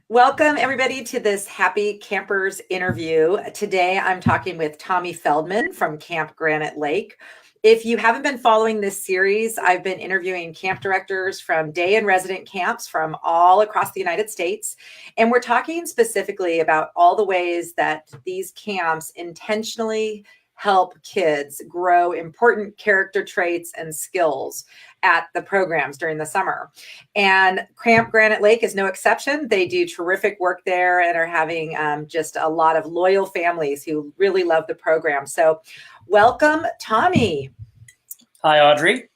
Welcome, everybody, to this Happy Campers interview. Today, I'm talking with Tommy Feldman from Camp Granite Lake. If you haven't been following this series, I've been interviewing camp directors from day and resident camps from all across the United States. And we're talking specifically about all the ways that these camps intentionally help kids grow important character traits and skills at the programs during the summer. And Camp Granite Lake is no exception. They do terrific work there and are having just a lot of loyal families who really love the program. So welcome, Tommy. Hi, Audrey.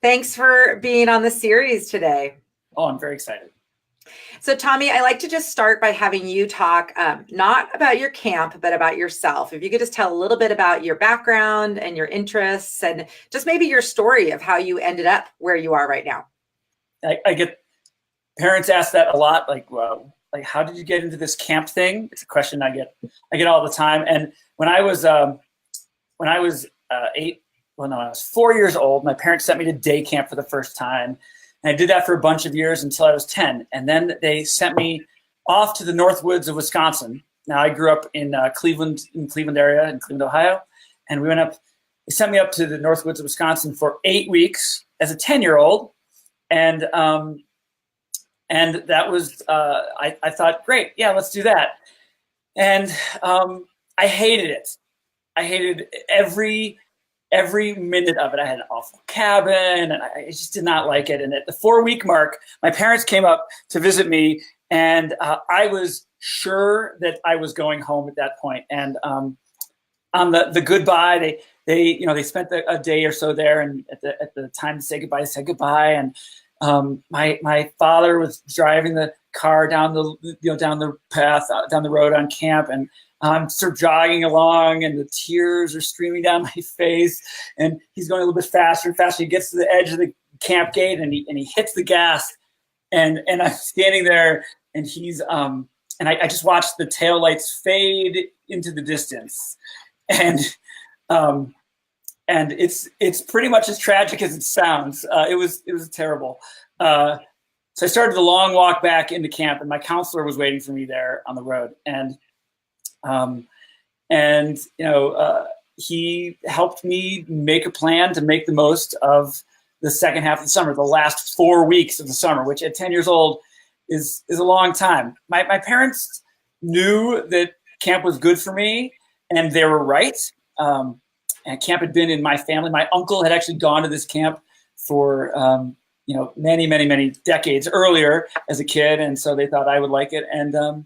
Thanks for being on the series today. Oh, I'm very excited. So Tommy, I like to just start by having you talk not about your camp, but about yourself. If you could just tell a little bit about your background and your interests and just maybe your story of how you ended up where you are right now. I get parents ask that a lot, like, well, like, how did you get into this camp thing? It's a question I get all the time. And when I was 4 years old, my parents sent me to day camp for the first time. And I did that for a bunch of years until I was 10. And then they sent me off to the North Woods of Wisconsin. Now, I grew up in Cleveland area, in Cleveland, Ohio. And they sent me up to the North Woods of Wisconsin for 8 weeks as a 10-year-old. And that was, I thought, great, yeah, let's do that. And I hated it. I hated every minute of it. I had an awful cabin, and I just did not like it. And at the 4-week mark, my parents came up to visit me, and I was sure that I was going home at that point. And on the goodbye, they spent a day or so there, and at the time to say goodbye, they said goodbye. And my father was driving the car down the path, down the road on camp, and I'm sort of jogging along, and the tears are streaming down my face, and he's going a little bit faster and faster. He gets to the edge of the camp gate, and he hits the gas, and I'm standing there, and I just watched the taillights fade into the distance, and it's pretty much as tragic as it sounds. It was terrible. So I started the long walk back into camp, and my counselor was waiting for me there on the road, and he helped me make a plan to make the most of the second half of the summer, the last 4 weeks of the summer, which at 10 years old is a long time. My parents knew that camp was good for me, and they were right. And camp had been in my family. My uncle had actually gone to this camp for many, many, many decades earlier as a kid, and so they thought I would like it. And I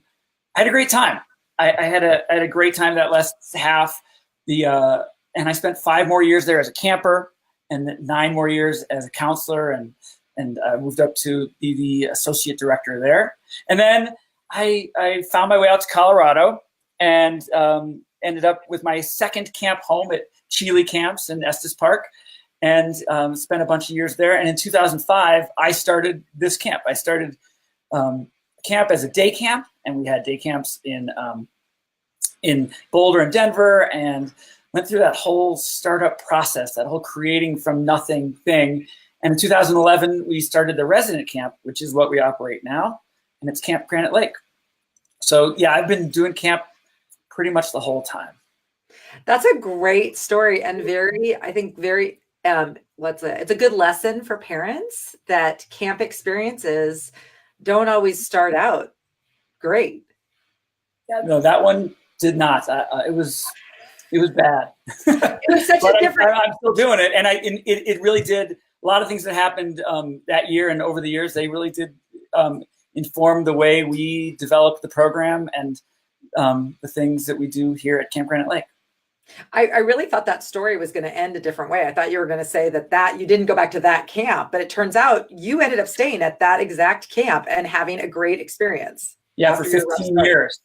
had a great time. I had a great time that last half. And I spent 5 more years there as a camper, and 9 more years as a counselor, and moved up to be the associate director there. And then I found my way out to Colorado, and ended up with my second camp home at Chile Camps in Estes Park, and spent a bunch of years there. And in 2005, I started this camp. I started camp as a day camp, and we had day camps in Boulder and Denver, and went through that whole startup process, that whole creating from nothing thing. And in 2011, we started the resident camp, which is what we operate now, and it's Camp Granite Lake. So yeah, I've been doing camp pretty much the whole time. That's a great story, and it's a good lesson for parents that camp experiences don't always start out great. Yeah, no, that one did not. It was bad. It was such a different. I'm still doing it, and it really did. A lot of things that happened that year and over the years, they really did inform the way we developed the program and the things that we do here at Camp Granite Lake. I really thought that story was going to end a different way. I thought you were going to say that you didn't go back to that camp, but it turns out you ended up staying at that exact camp and having a great experience. Yeah, for 15 years.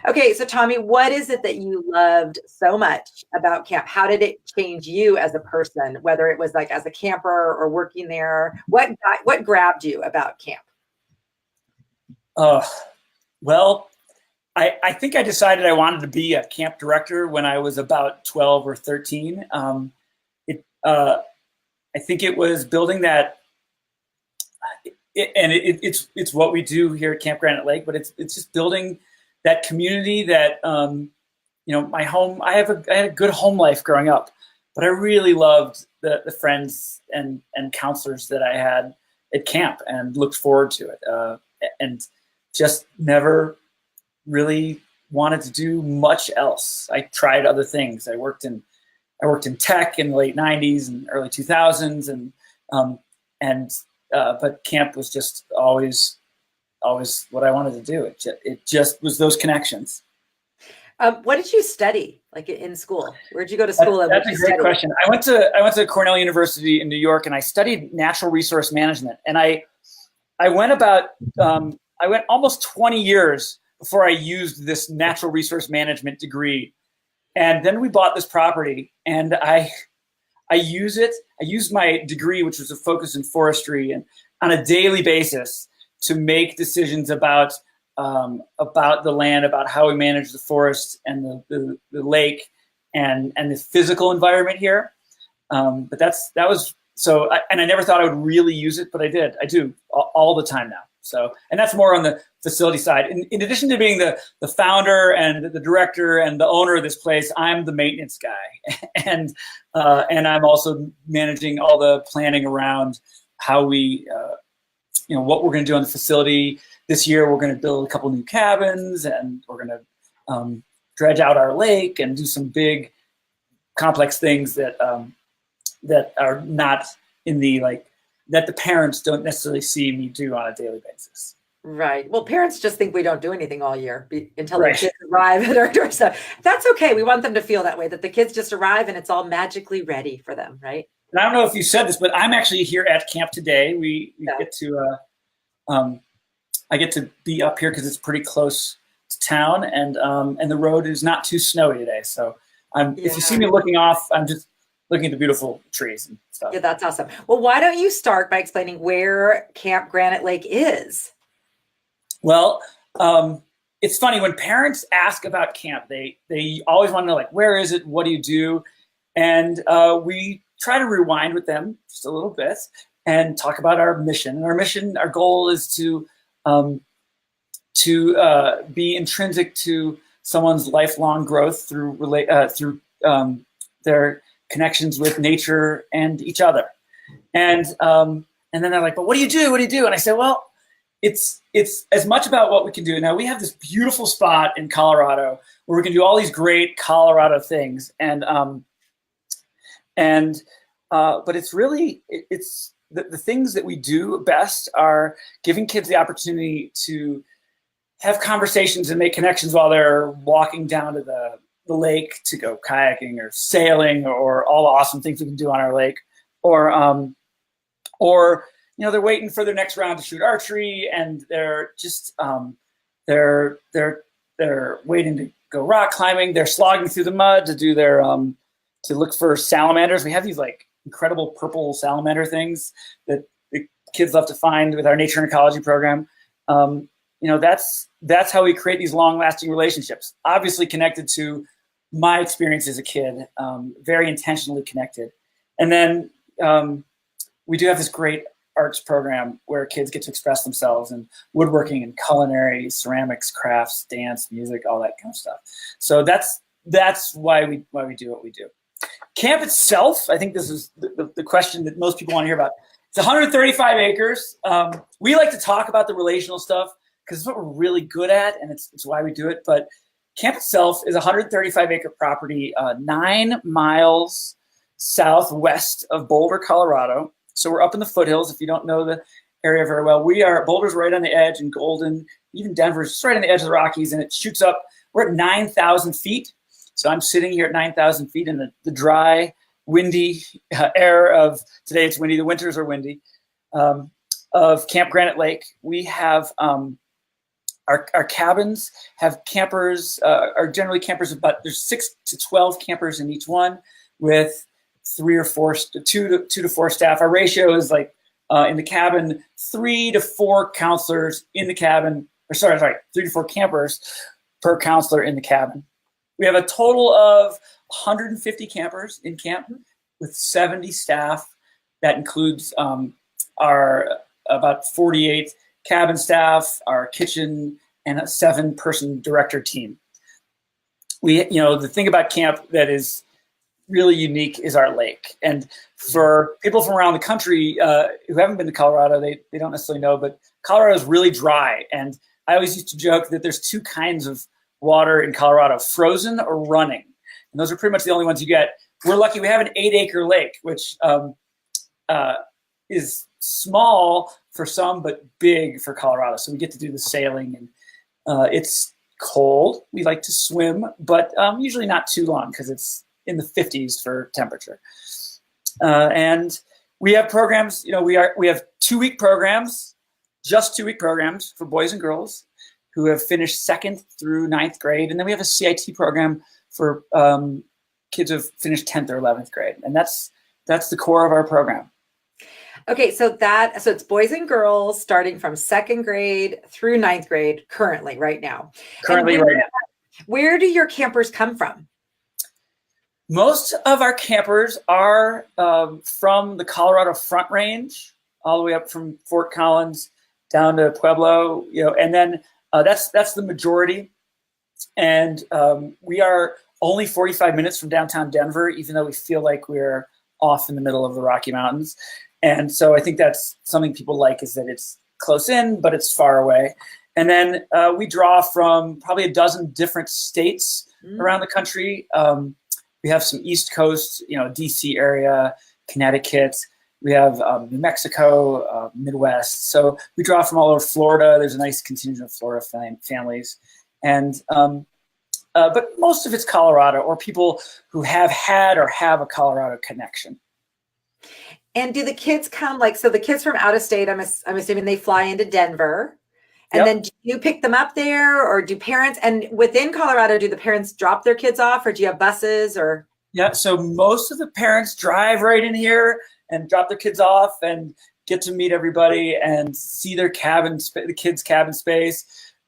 Okay, so Tommy, what is it that you loved so much about camp? How did it change you as a person, whether it was like as a camper or working there? What grabbed you about camp? Well, I think I decided I wanted to be a camp director when I was about 12 or 13. I think it was building that it's what we do here at Camp Granite Lake, but it's just building that community that, my home, I had a good home life growing up, but I really loved the friends and counselors that I had at camp and looked forward to it. And just never really wanted to do much else. I tried other things. I worked in tech in the late 90s and early 2000s, but camp was just always what I wanted to do. It just was those connections. What did you study, like in school? Where'd you go to school? That's a great question. I went to Cornell University in New York, and I studied natural resource management. And I went almost 20 years before I used this natural resource management degree. And then we bought this property, and I use it. I used my degree, which was a focus in forestry, and on a daily basis to make decisions about the land, about how we manage the forest and the lake and the physical environment here. But that was so, and I never thought I would really use it, but I did. I do all the time now. So, and that's more on the facility side. In addition to being the founder and the director and the owner of this place, I'm the maintenance guy, and I'm also managing all the planning around how we, what we're going to do on the facility. This year, we're going to build a couple new cabins, and we're going to dredge out our lake and do some big, complex things that are not in the that the parents don't necessarily see me do on a daily basis. Right. Well, parents just think we don't do anything all year until their kids arrive at our doorstep. That's okay. We want them to feel that way, that the kids just arrive and it's all magically ready for them, right? And I don't know if you said this, but I'm actually here at camp today. We get to, I get to be up here because it's pretty close to town, and the road is not too snowy today. So if you see me looking off, I'm just looking at the beautiful trees and stuff. Yeah, that's awesome. Well, why don't you start by explaining where Camp Granite Lake is? Well, it's funny when parents ask about camp, they always want to know, where is it? What do you do? And we try to rewind with them just a little bit and talk about our mission. And our goal is to be intrinsic to someone's lifelong growth through their connections with nature and each other. And then they're like, but what do you do? What do you do? And I say, well, it's as much about what we can do. Now, we have this beautiful spot in Colorado where we can do all these great Colorado things. But it's really, the things that we do best are giving kids the opportunity to have conversations and make connections while they're walking down to the lake to go kayaking or sailing or all the awesome things we can do on our lake, or they're waiting for their next round to shoot archery, and they're just they're waiting to go rock climbing. They're slogging through the mud to do their to look for salamanders. We have these incredible purple salamander things that the kids love to find with our nature and ecology program. That's how we create these long-lasting relationships. Obviously connected to my experience as a kid, very intentionally connected. And then we do have this great arts program where kids get to express themselves in woodworking and culinary, ceramics, crafts, dance, music, all that kind of stuff. So that's why we do what we do. Camp itself, I think this is the question that most people want to hear about. It's 135 acres. We like to talk about the relational stuff because it's what we're really good at, and it's why we do it. But camp itself is a 135-acre property 9 miles southwest of Boulder, Colorado. So we're up in the foothills. If you don't know the area very well, Boulder's right on the edge, and Golden, even Denver's just right on the edge of the Rockies, and it shoots up. We're at 9,000 feet. So I'm sitting here at 9,000 feet in the dry, windy air of today. It's windy. The winters are windy. Of Camp Granite Lake. We have our cabins have campers. Are generally campers there's 6 to 12 campers in each one, with 2 to 4 staff. Our ratio is in the cabin, 3 to 4 counselors in the cabin. 3 to 4 campers per counselor in the cabin. We have a total of 150 campers in camp with 70 staff. That includes our about 48 cabin staff, our kitchen, and a 7-person director team. The thing about camp that is really unique is our lake. And for people from around the country who haven't been to Colorado, they don't necessarily know, but Colorado is really dry. And I always used to joke that there's 2 kinds of water in Colorado, frozen or running. And those are pretty much the only ones you get. We're lucky we have an 8-acre lake, which is small for some, but big for Colorado. So we get to do the sailing, and it's cold. We like to swim, but usually not too long because it's in the 50s for temperature. And we have programs, we have 2-week programs, just 2-week programs for boys and girls who have finished 2nd through 9th grade. And then we have a CIT program for kids who have finished 10th or 11th grade. And that's the core of our program. Okay, so it's boys and girls starting from 2nd grade through 9th grade currently, right now. Where do your campers come from? Most of our campers are from the Colorado Front Range, all the way up from Fort Collins down to Pueblo, and then that's the majority. And we are only 45 minutes from downtown Denver, even though we feel like we're off in the middle of the Rocky Mountains. And so I think that's something people like, is that it's close in, but it's far away. And then we draw from probably a dozen different states around the country. We have some East Coast, DC area, Connecticut. We have New Mexico, Midwest. So we draw from all over Florida. There's a nice contingent of Florida families. And but most of it's Colorado, or people who have had or have a Colorado connection. And do the kids come, so the kids from out of state, I'm assuming they fly into Denver, and Yep. then do you pick them up there, or do parents, and within Colorado, do the parents drop their kids off, or do you have buses, or? Yeah, so most of the parents drive right in here and drop their kids off and get to meet everybody and see their the kids' cabin space,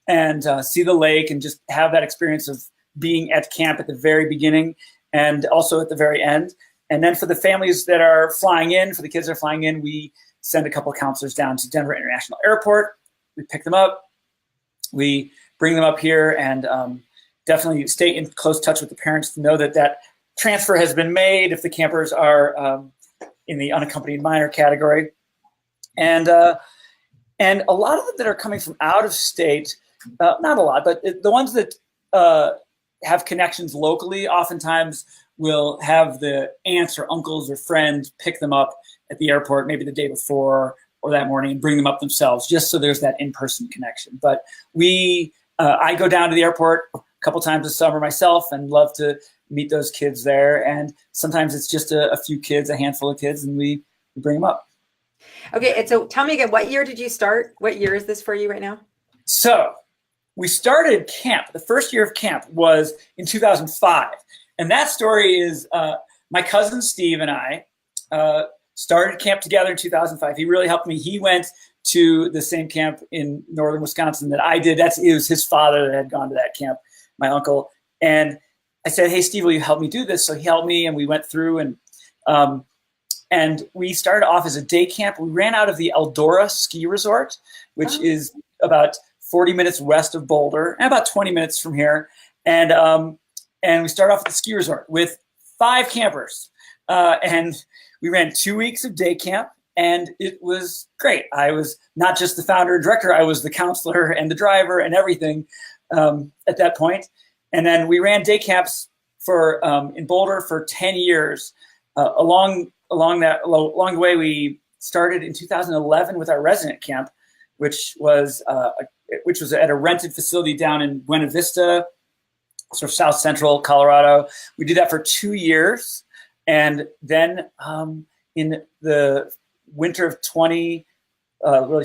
and see the lake, and just have that experience of being at camp at the very beginning and also at the very end. And then for the families that are flying in, for the kids that are flying in, we send a couple of counselors down to Denver International Airport. We pick them up. We bring them up here, and definitely stay in close touch with the parents to know that transfer has been made if the campers are in the unaccompanied minor category. And a lot of them that are coming from out of state, not a lot, but the ones that have connections locally oftentimes will have the aunts or uncles or friends pick them up at the airport, maybe the day before or that morning, and bring them up themselves, just so there's that in-person connection. But I go down to the airport a couple times this summer myself, and love to meet those kids there. And sometimes it's just a few kids, a handful of kids, and we bring them up. Okay, and so tell me again, what year did you start? What year is this for you right now? So we started camp. The first year of camp was in 2005. And that story is my cousin Steve and I started camp together in 2005. He really helped me. He went to the same camp in northern Wisconsin that I did. It was his father that had gone to that camp, my uncle. And I said, "Hey, Steve, will you help me do this?" So he helped me, and we went through, and we started off as a day camp. We ran out of the Eldora Ski Resort, which is about 40 minutes west of Boulder, and about 20 minutes from here. And we started off at the ski resort with 5 campers. And we ran 2 weeks of day camp, and it was great. I was not just the founder and director, I was the counselor and the driver and everything at that point. And then we ran day camps in Boulder for 10 years. Along the way, we started in 2011 with our resident camp, which was at a rented facility down in Buena Vista, sort of south central Colorado. We did that for 2 years. And then in the winter of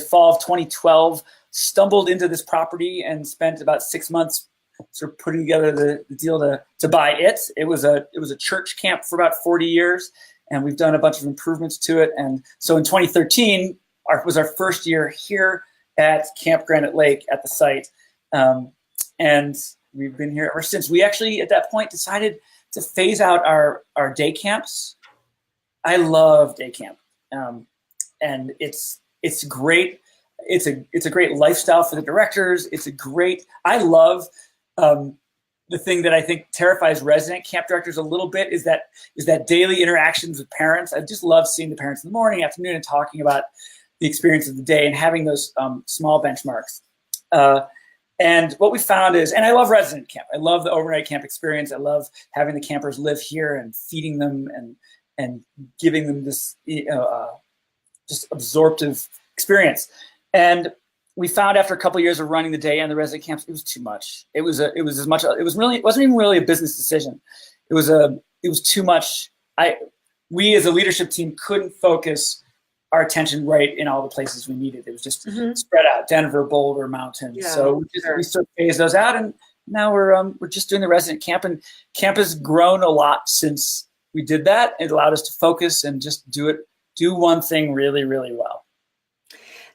fall of 2012, stumbled into this property and spent about 6 months sort of putting together the deal to buy it. It was a church camp for about 40 years, and we've done a bunch of improvements to it. And so in 2013 was our first year here at Camp Granite Lake at the site. And we've been here ever since. We actually, at that point, decided to phase out our day camps. I love day camp. And it's It's great. It's a great lifestyle for the directors. I love the thing that I think terrifies resident camp directors a little bit is that daily interactions with parents. I just love seeing the parents in the morning, afternoon, and talking about the experience of the day and having those small benchmarks. And what we found is, and I love resident camp. I love the overnight camp experience. I love having the campers live here and feeding them and giving them this just absorptive experience. And we found after a couple of years of running the day and the resident camps, it was too much. It wasn't even really a business decision. It was too much. We as a leadership team couldn't focus our attention right in all the places we needed. It was just spread out, Denver, Boulder, Mountain. Yeah, so we sort of phased those out, and now we're just doing the resident camp, and camp has grown a lot since we did that. It allowed us to focus and just do one thing really, really well.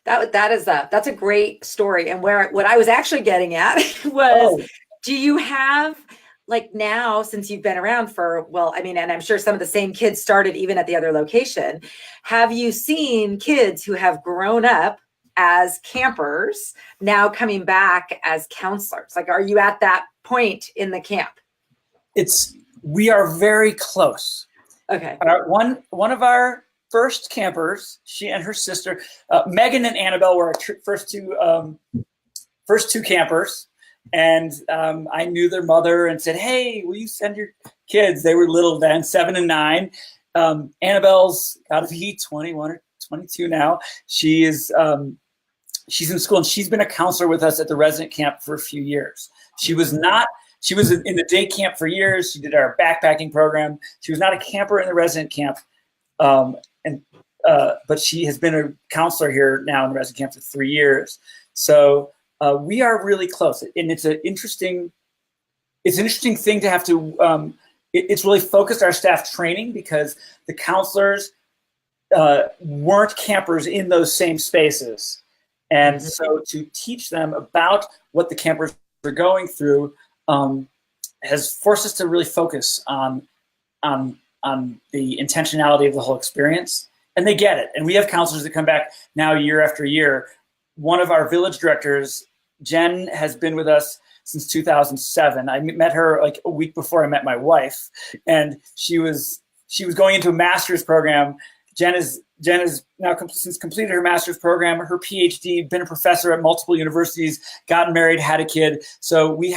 That's a great story. And what I was actually getting at was, do you have, like, now, since you've been around for, well, I mean, and I'm sure some of the same kids started even at the other location, have you seen kids who have grown up as campers now coming back as counselors? Like, are you at that point in the camp? We are very close. Okay. One of our first campers, she and her sister, Megan and Annabelle, were our first two campers. And I knew their mother and said, "Hey, will you send your kids?" They were little then, 7 and 9. Annabelle's got to be 21 or 22 now. She's in school, and she's been a counselor with us at the resident camp for a few years. She was in the day camp for years. She did our backpacking program. She was not a camper in the resident camp, but she has been a counselor here now in the resident camp for 3 years. So we are really close, and it's an interesting thing to have to. It's really focused our staff training because the counselors weren't campers in those same spaces, and so to teach them about what the campers are going through has forced us to really focus on the intentionality of the whole experience, and they get it. And we have counselors that come back now year after year. One of our village directors, Jen, has been with us since 2007. I met her like a week before I met my wife, and she was going into a master's program. Jen has now since completed her master's program, her PhD, been a professor at multiple universities, gotten married, had a kid. So we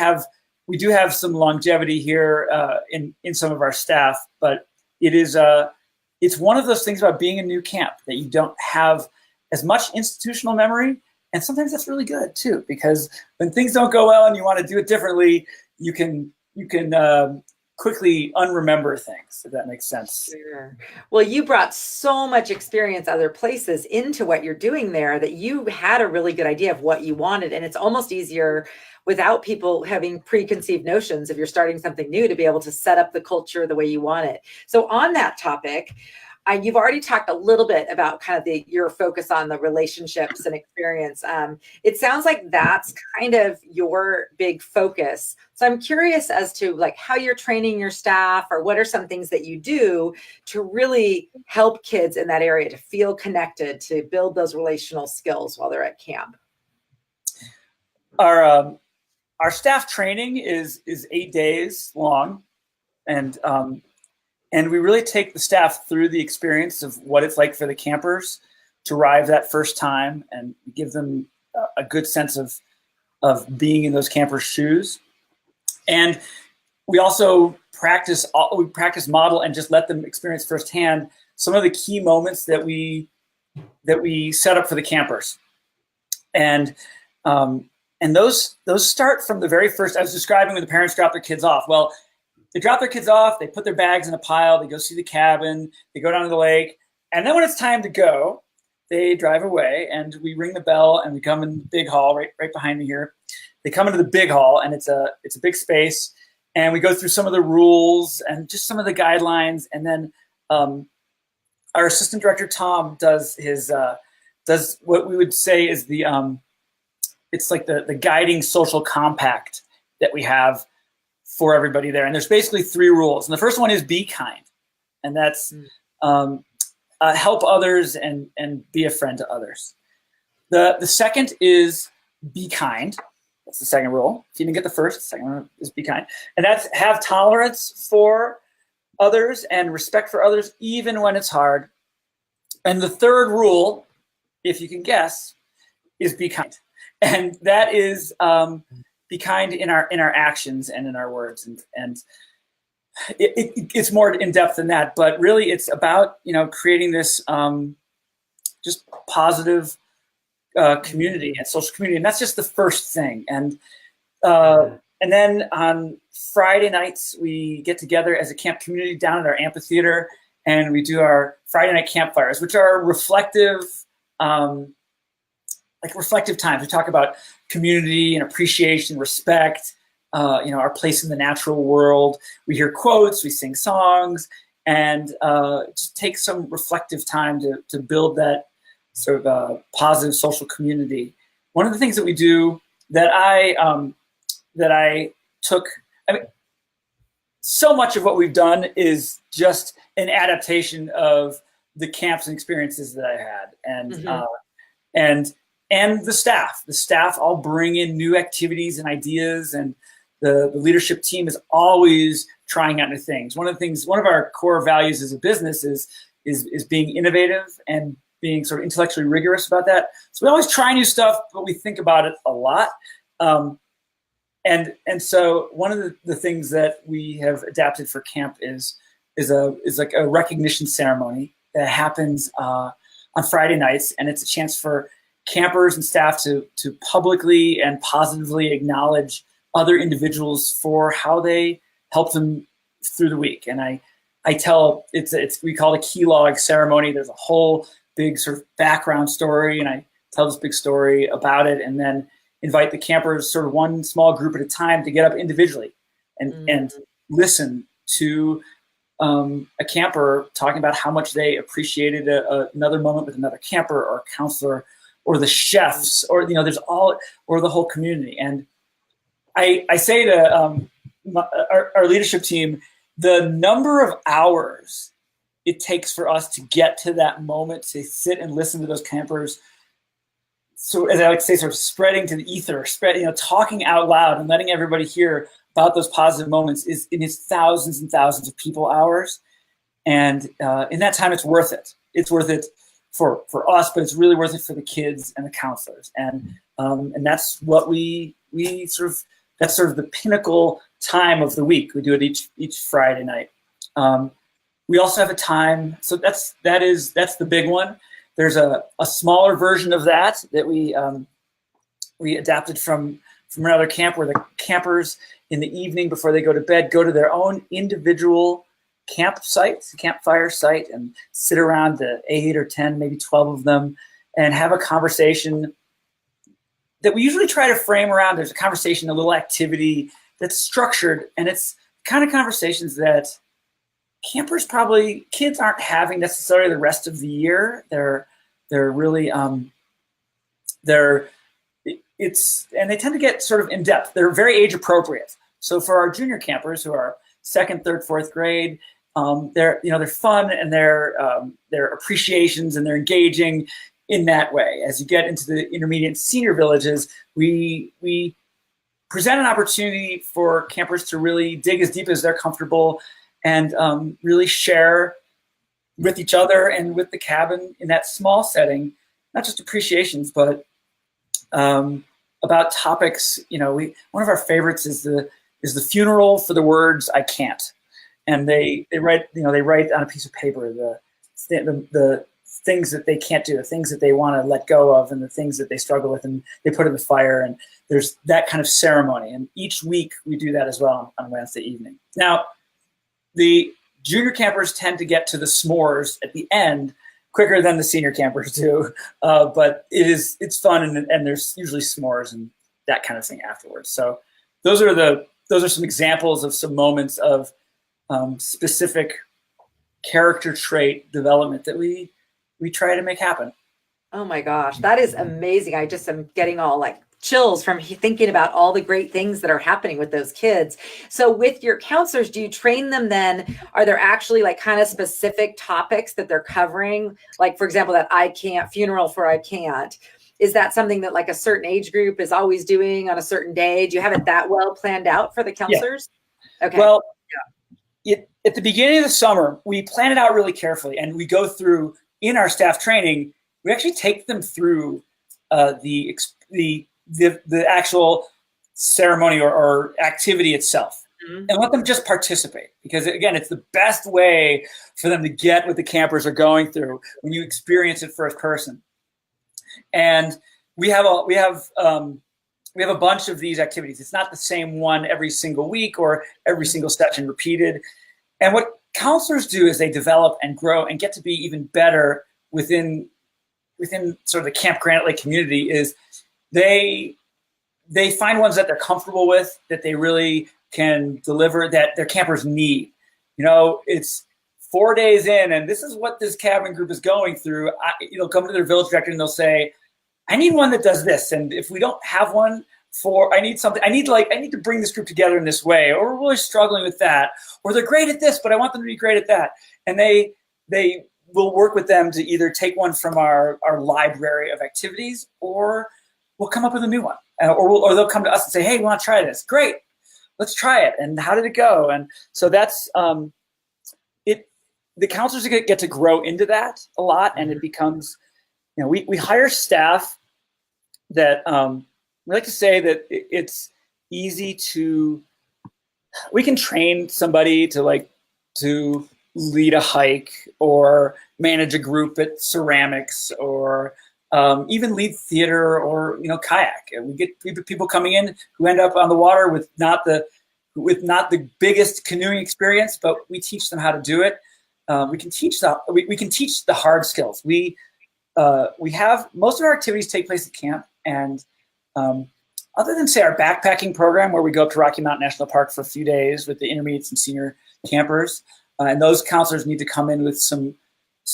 do have some longevity here in some of our staff, but it's one of those things about being a new camp that you don't have as much institutional memory. And sometimes that's really good too, because when things don't go well and you want to do it differently, you can quickly unremember things, if that makes sense. Sure. Well, you brought so much experience other places into what you're doing there that you had a really good idea of what you wanted. And it's almost easier without people having preconceived notions, if you're starting something new, to be able to set up the culture the way you want it. So on that topic, you've already talked a little bit about kind of your focus on the relationships and experience. It sounds like that's kind of your big focus. So I'm curious as to like how you're training your staff, or what are some things that you do to really help kids in that area to feel connected, to build those relational skills while they're at camp. Our staff training is 8 days long, and we really take the staff through the experience of what it's like for the campers to arrive that first time, and give them a good sense of being in those campers' shoes. And we also practice model and just let them experience firsthand some of the key moments that we set up for the campers. And those start from the very first. I was describing when the parents drop their kids off. Well, they drop their kids off, they put their bags in a pile, they go see the cabin, they go down to the lake, and then when it's time to go, they drive away, and we ring the bell, and we come in the big hall right behind me here. They come into the big hall, and it's a big space, and we go through some of the rules and just some of the guidelines, and then our assistant director Tom does what we would say is it's like the guiding social compact that we have for everybody there. And there's basically 3 rules. And the first one is be kind. And that's help others and be a friend to others. The second is be kind. That's the second rule. If you didn't get the first, the second one is be kind. And that's have tolerance for others and respect for others, even when it's hard. And the third rule, if you can guess, is be kind. And that is be kind in our actions and in our words. And it's more in depth than that, but really it's about, creating this just positive community and social community. And that's just the first thing. And then on Friday nights, we get together as a camp community down at our amphitheater, and we do our Friday night campfires, which are reflective, reflective times. We talk about community and appreciation, respect, our place in the natural world. We hear quotes, we sing songs, and just take some reflective time to build that sort of positive social community. One of the things that we do that I took, so much of what we've done is just an adaptation of the camps and experiences that I had, and the staff all bring in new activities and ideas, and the leadership team is always trying out new things. One of our core values as a business is being innovative and being sort of intellectually rigorous about that. So we always try new stuff, but we think about it a lot. And so one of the things that we have adapted for camp is like a recognition ceremony that happens on Friday nights, and it's a chance for campers and staff to publicly and positively acknowledge other individuals for how they help them through the week. And I tell we call it a key log ceremony. There's a whole big sort of background story, and I tell this big story about it, and then invite the campers sort of one small group at a time to get up individually and listen to a camper talking about how much they appreciated another moment with another camper or a counselor or the chefs or there's or the whole community. And I say to our leadership team, the number of hours it takes for us to get to that moment, to sit and listen to those campers. So as I like to say, sort of spreading to the ether, talking out loud and letting everybody hear about those positive moments is in its thousands and thousands of people hours. And in that time, it's worth it. It's worth it for us, but it's really worth it for the kids and the counselors. And that's what we that's sort of the pinnacle time of the week. We do it each Friday night. We also have a time, so that's the big one. There's a smaller version of that we adapted from another camp, where the campers in the evening before they go to bed go to their own individual campfire site, and sit around the 8 or 10, maybe 12 of them, and have a conversation that we usually try to frame around. There's a conversation, a little activity that's structured, and it's kind of conversations that kids aren't having necessarily the rest of the year. They're really and they tend to get sort of in depth. They're very age appropriate. So for our junior campers who are 2nd, 3rd, 4th grade, they're fun, and they're appreciations, and they're engaging in that way. As you get into the intermediate and senior villages, we present an opportunity for campers to really dig as deep as they're comfortable, and really share with each other and with the cabin in that small setting, not just appreciations, but about topics. One of our favorites is the funeral for the words "I can't," and they write on a piece of paper the things that they can't do, the things that they want to let go of, and the things that they struggle with, and they put in the fire. And there's that kind of ceremony. And each week we do that as well on Wednesday evening. Now, the junior campers tend to get to the s'mores at the end quicker than the senior campers do, but it's fun, and there's usually s'mores and that kind of thing afterwards. So those are some examples of some moments of specific character trait development that we try to make happen. Oh my gosh, that is amazing. I just am getting all like chills from thinking about all the great things that are happening with those kids. So with your counselors, do you train them then? Are there actually like kind of specific topics that they're covering? Like, for example, that I can't funeral for I can't. is that something that like a certain age group is always doing on a certain day? Do you have it that well planned out for the counselors? Yeah. Okay. Well, at the beginning of the summer, we plan it out really carefully, and we go through in our staff training. We actually take them through the actual ceremony or activity itself, and let them just participate, because again, it's the best way for them to get what the campers are going through when you experience it first person. And we have a bunch of these activities. It's not the same one every single week or every single session repeated. And what counselors do is they develop and grow and get to be even better within sort of the Camp Granite Lake community. Is they find ones that they're comfortable with, that they really can deliver, that their campers need. It's 4 days in, and this is what this cabin group is going through. Come to their village director and they'll say, I need one that does this. And if we don't have one I need something, I need to bring this group together in this way, or we're really struggling with that, or they're great at this, but I want them to be great at that. And they will work with them to either take one from our library of activities, or we'll come up with a new one. Or they'll come to us and say, hey, we want to try this. Great, let's try it. And how did it go? And so that's it. The counselors get to grow into that a lot, and it becomes, we hire staff that we like to say that it's easy we can train somebody to lead a hike or manage a group at ceramics, or even lead theater, or kayak. And we get people coming in who end up on the water with not the biggest canoeing experience, but we teach them how to do it. We can teach the hard skills. We have most of our activities take place at camp, and other than say our backpacking program, where we go up to Rocky Mountain National Park for a few days with the intermediates and senior campers, and those counselors need to come in with some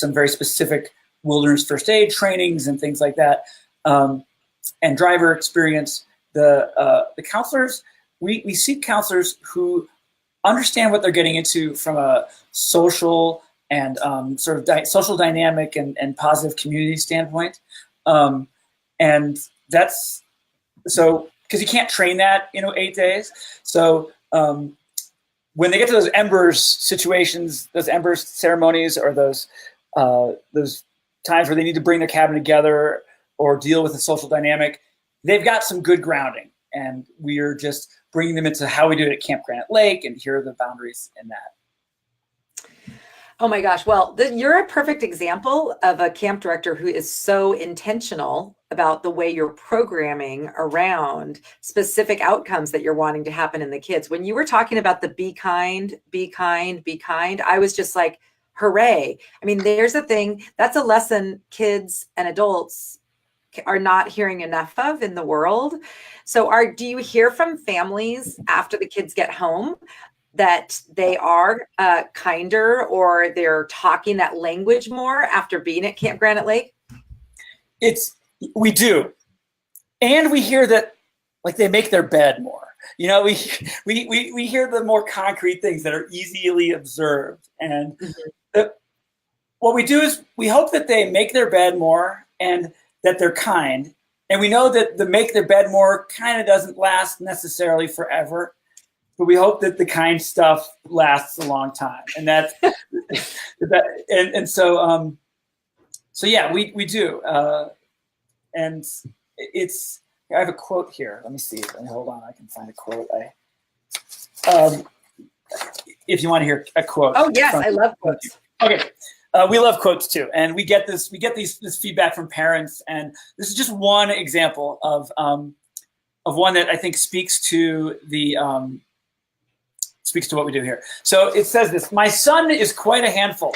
very specific wilderness first aid trainings and things like that, and driver experience. The counselors, we seek counselors who understand what they're getting into from a social and social dynamic and positive community standpoint, and that's so, because you can't train that 8 days. So when they get to those embers situations, those embers ceremonies, or those times where they need to bring their cabin together or deal with a social dynamic, they've got some good grounding, and we are just bringing them into how we do it at Camp Granite Lake, and here are the boundaries in that. Oh my gosh. Well, you're a perfect example of a camp director who is so intentional about the way you're programming around specific outcomes that you're wanting to happen in the kids. When you were talking about the be kind, be kind, be kind, I was just like, hooray. I mean, there's a thing, that's a lesson kids and adults are not hearing enough of in the world. So do you hear from families after the kids get home that they are kinder, or they're talking that language more after being at Camp Granite Lake? We do. And we hear that they make their bed more. We hear the more concrete things that are easily observed. And what we do is we hope that they make their bed more and that they're kind. And we know that the make their bed more kind of doesn't last necessarily forever, but we hope that the kind stuff lasts a long time. And that's so yeah, we do. And I have a quote here. Let me see. Hold on, I can find a quote. If you want to hear a quote. Oh yes, I love quotes. Okay. We love quotes too, and we get this feedback from parents, and this is just one example of one that I think speaks to what we do here. So it says this: my son is quite a handful.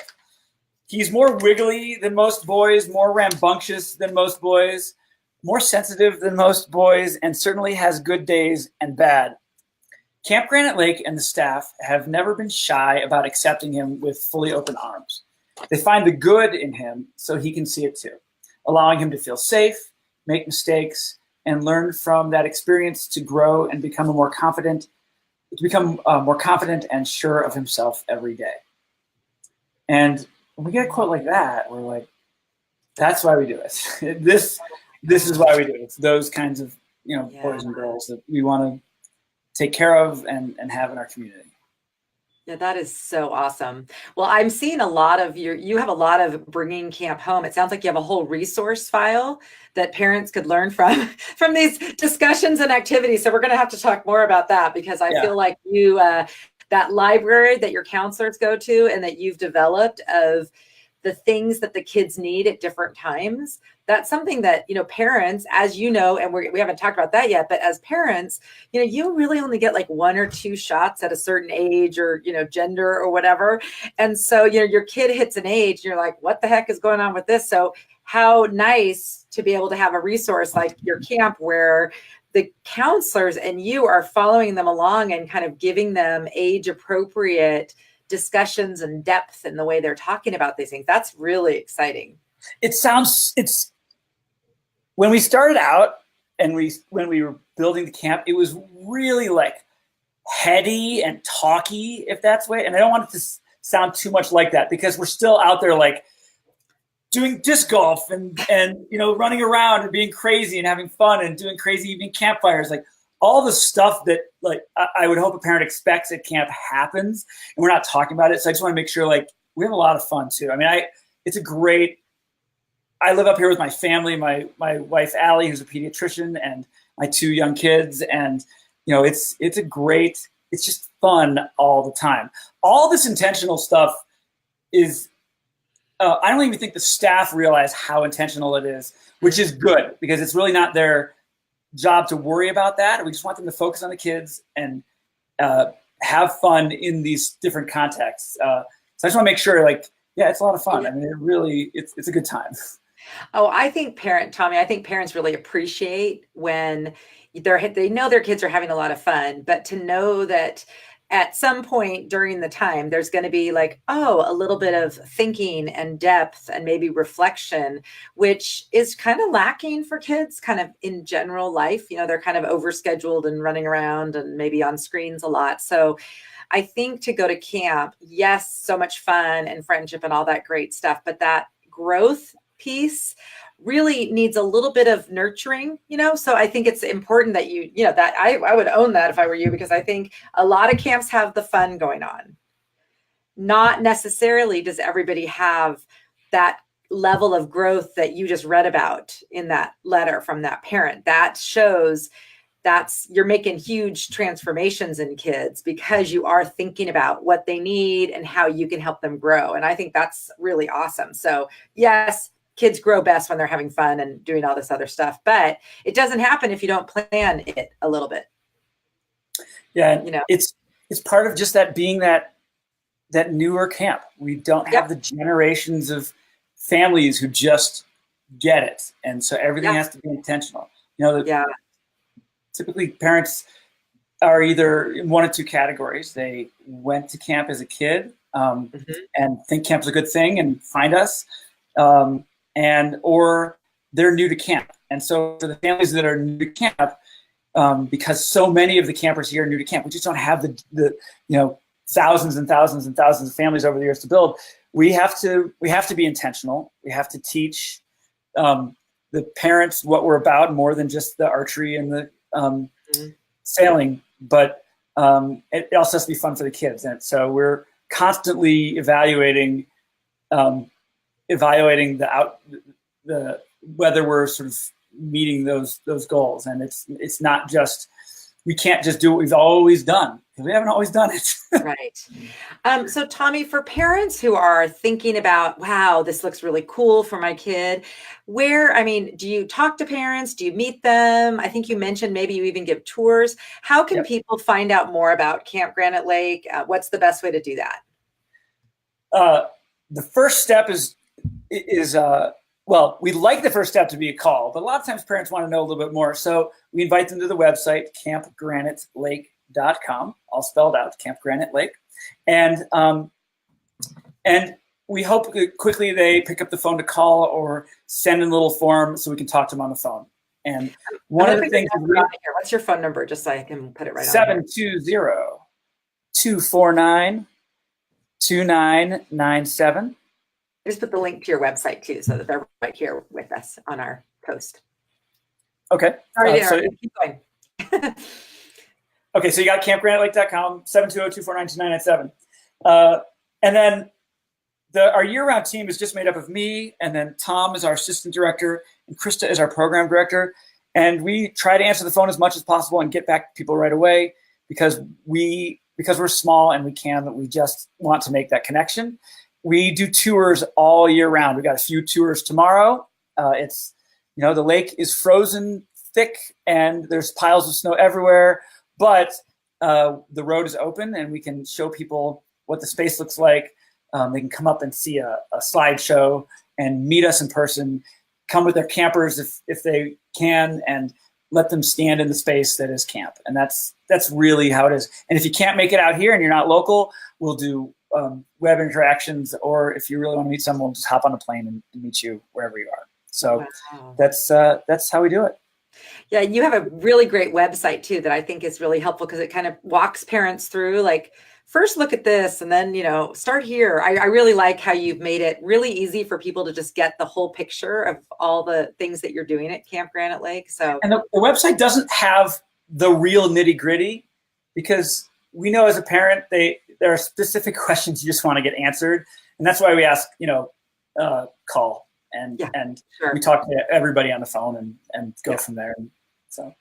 He's more wiggly than most boys, more rambunctious than most boys, more sensitive than most boys, and certainly has good days and bad. Camp Granite Lake and the staff have never been shy about accepting him with fully open arms. They find the good in him so he can see it too, allowing him to feel safe, make mistakes, and learn from that experience to grow and become more confident and sure of himself every day. And when we get a quote like that, we're like, that's why we do it. this is why we do it. It's those kinds of, Yeah. boys and girls that we want to take care of and have in our community. Yeah, that is so awesome. Well, I'm seeing a lot of you have a lot of bringing camp home. It sounds like you have a whole resource file that parents could learn from from these discussions and activities. So we're going to have to talk more about that, because I feel like you that library that your counselors go to and that you've developed of the things that the kids need at different times, that's something that, parents, as you know, and we haven't talked about that yet, but as parents, you really only get like 1 or 2 shots at a certain age or, gender or whatever. And so, your kid hits an age, and you're like, what the heck is going on with this? So how nice to be able to have a resource like your camp where the counselors and you are following them along and kind of giving them age appropriate discussions and depth in the way they're talking about these things. That's really exciting. It's when we started out and when we were building the camp, it was really like heady and talky, if that's way. And I don't want it to sound too much like that, because we're still out there like doing disc golf and running around and being crazy and having fun and doing crazy evening campfires. Like all the stuff that like I would hope a parent expects at camp happens, and we're not talking about it. So I just want to make sure like we have a lot of fun too. I mean, I live up here with my family, my wife, Allie, who's a pediatrician, and my 2 young kids. And, it's just fun all the time. All this intentional stuff is, I don't even think the staff realize how intentional it is, which is good, because it's really not their job to worry about that. We just want them to focus on the kids and have fun in these different contexts. So I just want to make sure, like, yeah, it's a lot of fun. I mean, it's a good time. Oh, I think parents really appreciate when they know their kids are having a lot of fun, but to know that at some point during the time, there's going to be like, a little bit of thinking and depth and maybe reflection, which is kind of lacking for kids kind of in general life. They're kind of overscheduled and running around and maybe on screens a lot. So I think to go to camp, yes, so much fun and friendship and all that great stuff, but that growth piece really needs a little bit of nurturing, so I think it's important that that I would own that if I were you, because I think a lot of camps have the fun going on. Not necessarily does everybody have that level of growth that you just read about in that letter from that parent. That shows you're making huge transformations in kids because you are thinking about what they need and how you can help them grow. And I think that's really awesome. So yes, kids grow best when they're having fun and doing all this other stuff, but it doesn't happen if you don't plan it a little bit. Yeah. It's part of just that being that newer camp. We don't have the generations of families who just get it. And so everything has to be intentional. Typically parents are either in 1 of 2 categories. They went to camp as a kid and think camp's a good thing and find us. Or they're new to camp. And so for the families that are new to camp, because so many of the campers here are new to camp, we just don't have the thousands and thousands and thousands of families over the years to build. We have to be intentional. We have to teach the parents what we're about, more than just the archery and the sailing, but it also has to be fun for the kids. And so we're constantly evaluating whether we're sort of meeting those goals. And it's not just, we can't just do what we've always done, because we haven't always done it. Right. So Tommy, for parents who are thinking about, wow, this looks really cool for my kid, do you talk to parents? Do you meet them? I think you mentioned maybe you even give tours. How can people find out more about Camp Granite Lake? What's the best way to do that? The first step is we'd like the first step to be a call, but a lot of times parents want to know a little bit more. So we invite them to the website, campgranitelake.com, all spelled out, Camp Granite Lake. And we hope quickly they pick up the phone to call or send in a little form so we can talk to them on the phone. And one of the things, what's your phone number, just so I can put it right on? 720-249-2997. Just put the link to your website too, so that they're right here with us on our post. Okay. Sorry to So interrupt. Keep going. Okay, so you got campgranitelake.com, 720-249-2997. And then our year-round team is just made up of me, and then Tom is our assistant director, and Krista is our program director. And we try to answer the phone as much as possible and get back to people right away because we're small and we just want to make that connection. We do tours all year round. We got a few tours tomorrow. The lake is frozen thick and there's piles of snow everywhere, but the road is open and we can show people what the space looks like. They can come up and see a slideshow and meet us in person, come with their campers if they can, and let them stand in the space that is camp. And that's really how it is. And if you can't make it out here and you're not local, we'll do web interactions, or if you really want to meet someone, we'll just hop on a plane and meet you wherever you are. So wow. That's how we do it. Yeah, you have a really great website too that I think is really helpful because it kind of walks parents through, like, first look at this and then, start here. I really like how you've made it really easy for people to just get the whole picture of all the things that you're doing at Camp Granite Lake. And the website doesn't have the real nitty gritty because we know as a parent, there are specific questions you just want to get answered. And that's why we ask, call and sure. We talk to everybody on the phone and go from there. And so.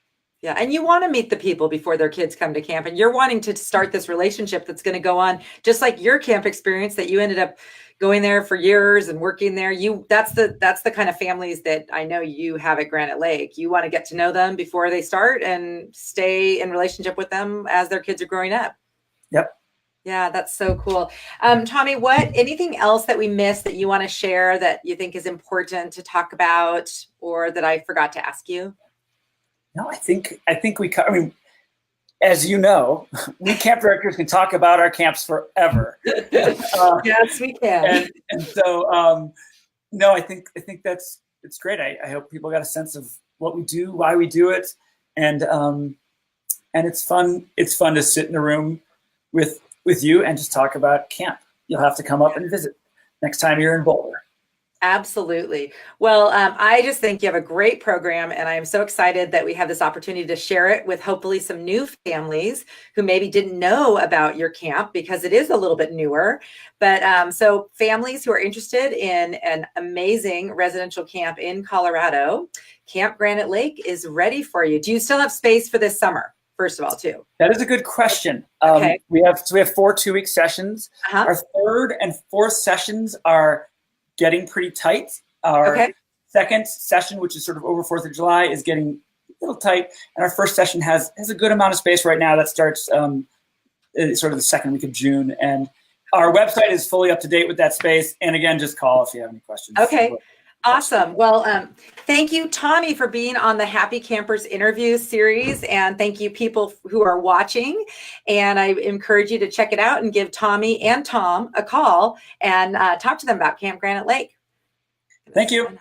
Yeah. And you want to meet the people before their kids come to camp, and you're wanting to start this relationship that's going to go on just like your camp experience that you ended up going there for years and working there. That's the kind of families that I know you have at Granite Lake. You want to get to know them before they start and stay in relationship with them as their kids are growing up. Yep. Yeah, that's so cool. Tommy, anything else that we missed that you want to share that you think is important to talk about or that I forgot to ask you? No, I think as you know, we camp directors can talk about our camps forever. Yes, we can. And so, no, I think it's great. I hope people got a sense of what we do, why we do it, and it's fun. It's fun to sit in a room with you and just talk about camp. You'll have to come up and visit next time you're in Boulder. Absolutely. Well, I just think you have a great program, and I'm so excited that we have this opportunity to share it with hopefully some new families who maybe didn't know about your camp because it is a little bit newer. But so families who are interested in an amazing residential camp in Colorado, Camp Granite Lake is ready for you. Do you still have space for this summer? First of all, too. That is a good question. Okay. We have 4 2-week sessions. Uh-huh. Our third and fourth sessions are getting pretty tight. Our second session, which is sort of over 4th of July, is getting a little tight. And our first session has a good amount of space right now. That starts sort of the second week of June. And our website is fully up to date with that space. And again, just call if you have any questions. Okay. Awesome. Well, thank you, Tommy, for being on the Happy Campers interview series. And thank you, people who are watching. And I encourage you to check it out and give Tommy and Tom a call and talk to them about Camp Granite Lake. Thank you.